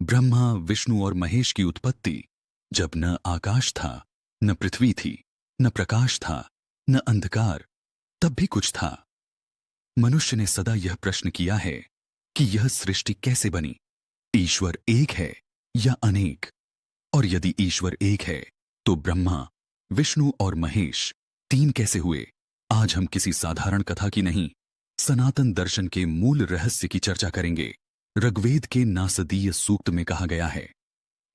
ब्रह्मा, विष्णु और महेश की उत्पत्ति जब न आकाश था, न पृथ्वी थी, न प्रकाश था, न अंधकार, तब भी कुछ था। मनुष्य ने सदा यह प्रश्न किया है कि यह सृष्टि कैसे बनी? ईश्वर एक है या अनेक? और यदि ईश्वर एक है तो ब्रह्मा, विष्णु और महेश तीन कैसे हुए? आज हम किसी साधारण कथा की नहीं, सनातन दर्शन के मूल रहस्य की चर्चा करेंगे। ऋग्वेद के नासदीय सूक्त में कहा गया है,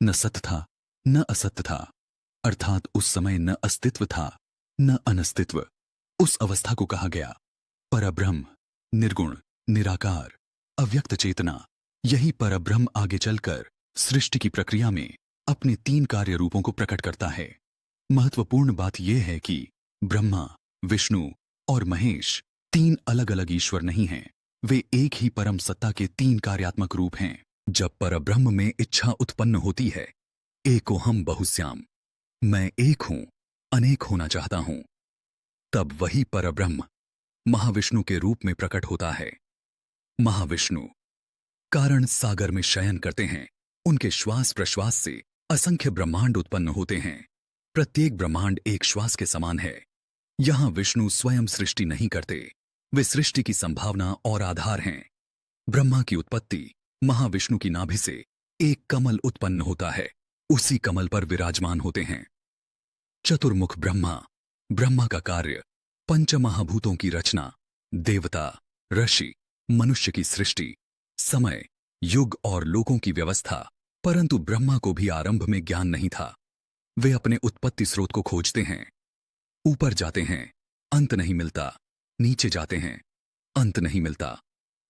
न सत था न असत था, अर्थात उस समय न अस्तित्व था न अनस्तित्व। उस अवस्था को कहा गया परब्रह्म, निर्गुण, निराकार, अव्यक्त चेतना। यही परब्रह्म आगे चलकर सृष्टि की प्रक्रिया में अपने तीन कार्य रूपों को प्रकट करता है। महत्वपूर्ण बात यह है कि ब्रह्मा, विष्णु और महेश तीन अलग अलग ईश्वर नहीं हैं, वे एक ही परम सत्ता के तीन कार्यात्मक रूप हैं। जब परब्रह्म में इच्छा उत्पन्न होती है, एकोहम बहुश्याम, मैं एक हूं, अनेक होना चाहता हूं, तब वही परब्रह्म महाविष्णु के रूप में प्रकट होता है। महाविष्णु कारण सागर में शयन करते हैं। उनके श्वास प्रश्वास से असंख्य ब्रह्मांड उत्पन्न होते हैं। प्रत्येक ब्रह्मांड एक श्वास के समान है। यहां विष्णु स्वयं सृष्टि नहीं करते, वे सृष्टि की संभावना और आधार हैं। ब्रह्मा की उत्पत्ति महाविष्णु की नाभि से एक कमल उत्पन्न होता है, उसी कमल पर विराजमान होते हैं चतुर्मुख ब्रह्मा। ब्रह्मा का कार्य पंचमहाभूतों की रचना, देवता, ऋषि, मनुष्य की सृष्टि, समय, युग और लोकों की व्यवस्था। परंतु ब्रह्मा को भी आरंभ में ज्ञान नहीं था। वे अपने उत्पत्ति स्रोत को खोजते हैं। ऊपर जाते हैं, अंत नहीं मिलता, नीचे जाते हैं, अंत नहीं मिलता।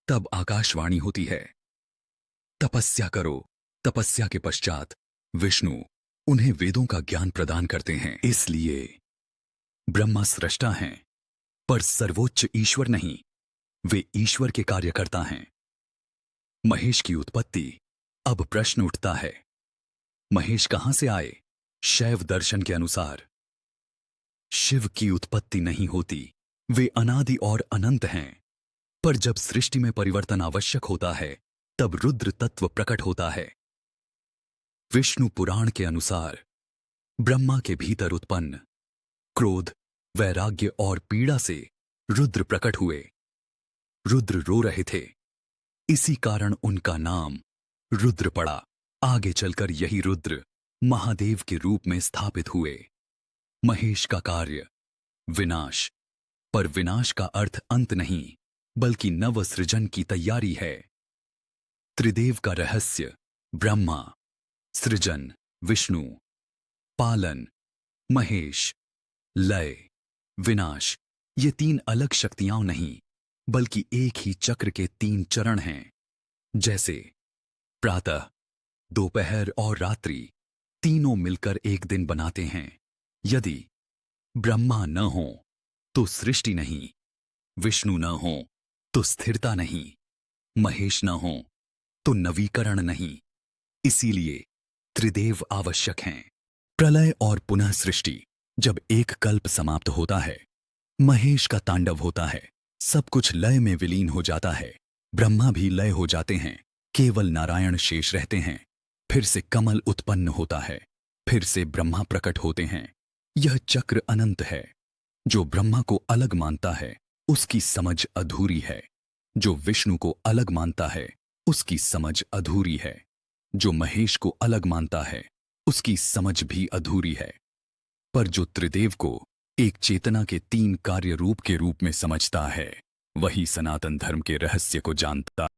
तब आकाशवाणी होती है, तपस्या करो। तपस्या के पश्चात विष्णु उन्हें वेदों का ज्ञान प्रदान करते हैं। इसलिए ब्रह्मा सृष्टा हैं, पर सर्वोच्च ईश्वर नहीं, वे ईश्वर के कार्यकर्ता हैं। महेश की उत्पत्ति। अब प्रश्न उठता है, महेश कहां से आए? शैव दर्शन के अनुसार शिव की उत्पत्ति नहीं होती, वे अनादि और अनंत हैं। पर जब सृष्टि में परिवर्तन आवश्यक होता है, तब रुद्र तत्व प्रकट होता है। विष्णु पुराण के अनुसार ब्रह्मा के भीतर उत्पन्न क्रोध, वैराग्य और पीड़ा से रुद्र प्रकट हुए। रुद्र रो रहे थे, इसी कारण उनका नाम रुद्र पड़ा। आगे चलकर यही रुद्र महादेव के रूप में स्थापित हुए। महेश का कार्य विनाश, पर विनाश का अर्थ अंत नहीं, बल्कि नव सृजन की तैयारी है। त्रिदेव का रहस्य ब्रह्मा, सृजन विष्णु, पालन महेश, लय विनाश, ये तीन अलग शक्तियां नहीं, बल्कि एक ही चक्र के तीन चरण हैं। जैसे प्रातः, दोपहर और रात्रि तीनों मिलकर एक दिन बनाते हैं। यदि ब्रह्मा न हो तो सृष्टि नहीं, विष्णु न हो तो स्थिरता नहीं, महेश न हो तो नवीकरण नहीं। इसीलिए त्रिदेव आवश्यक हैं। प्रलय और पुनः सृष्टि। जब एक कल्प समाप्त होता है, महेश का तांडव होता है, सब कुछ लय में विलीन हो जाता है। ब्रह्मा भी लय हो जाते हैं, केवल नारायण शेष रहते हैं। फिर से कमल उत्पन्न होता है, फिर से ब्रह्मा प्रकट होते हैं। यह चक्र अनंत है। जो ब्रह्मा को अलग मानता है, उसकी समझ अधूरी है। जो विष्णु को अलग मानता है, उसकी समझ अधूरी है। जो महेश को अलग मानता है, उसकी समझ भी अधूरी है। पर जो त्रिदेव को एक चेतना के तीन कार्य रूप के रूप में समझता है, वही सनातन धर्म के रहस्य को जानता